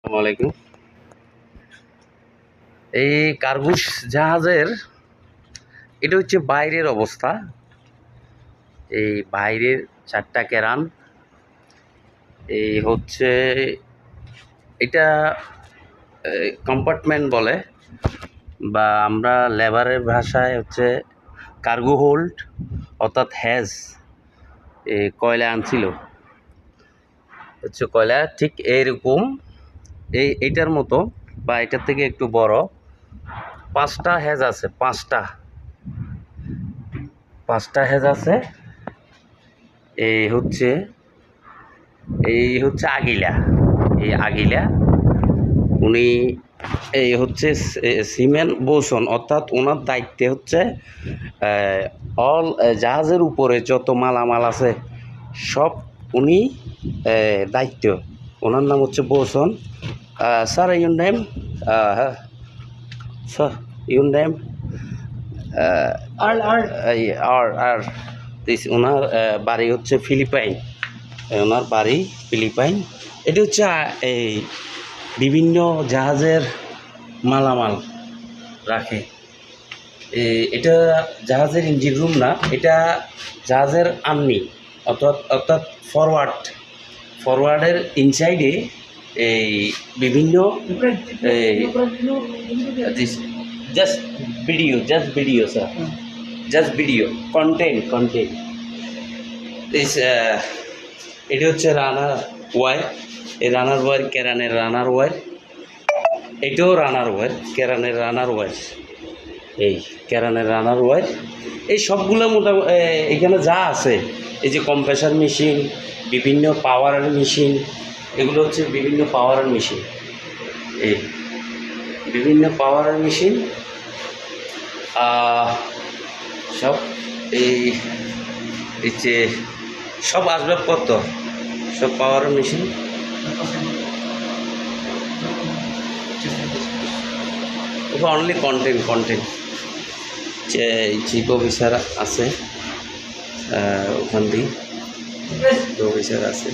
আসসালামু আলাইকুম। এই কার্গুস জাহাজের এটা হচ্ছে বাইরের অবস্থা। এই বাইরের 4টা কেরান, এই হচ্ছে এটা কম্পার্টমেন্ট বলে, বা আমরা লেবারের ভাষায় হচ্ছে কার্গো হোল্ড অর্থাৎ হ্যাজ। এই কয়লা আনছিল হচ্ছে কয়লা ঠিক এইরকম, এইটার মতো বা এটার থেকে একটু বড়। 5টা হ্যাজ আছে, 5টা হ্যাজ আছে। এই হচ্ছে আগিলা। এই আগিলা উনি এই হচ্ছে সিমেন্ট বোসন, অর্থাৎ ওনার দায়িত্বে হচ্ছে অল জাহাজের উপরে যত মালামাল আছে সব উনি দায়িত্ব। ওনার নাম হচ্ছে Boson. Sir your name? Sir your name? আর ওনার বাড়ি হচ্ছে ফিলিপাইন। ওনার বাড়ি ফিলিপাইন। এটা হচ্ছে এই বিভিন্ন জাহাজের মালামাল রাখে। এটা জাহাজের ইঞ্জিন রুম না, এটা জাহাজের আর্নি, অর্থাৎ ফরওয়ার্ডের ইনসাইডে এই বিভিন্ন just video sir, just video content. এটা হচ্ছে রানার ওয়ার। এই রানার ওয়ার কেরানের রানার ওয়ার, এটাও রানার ওয়ার, কেরানের রানার ওয়ার। এই কেরানের রানার ওয়ার, এই সবগুলো মোটামুটি এখানে যা আছে, এই যে কম্প্রেসার মেশিন, বিভিন্ন পাওয়ারের মেশিন, এগুলো হচ্ছে বিভিন্ন পাওয়ারের মেশিন। এই বিভিন্ন পাওয়ারের মেশিন সব এই যে সব আসবাবপত্র, সব পাওয়ারের মেশিন। অনলি কন্টেন্ট যে চিফ অফিসার আছে ওখান দিয়ে, অফিসার আছে।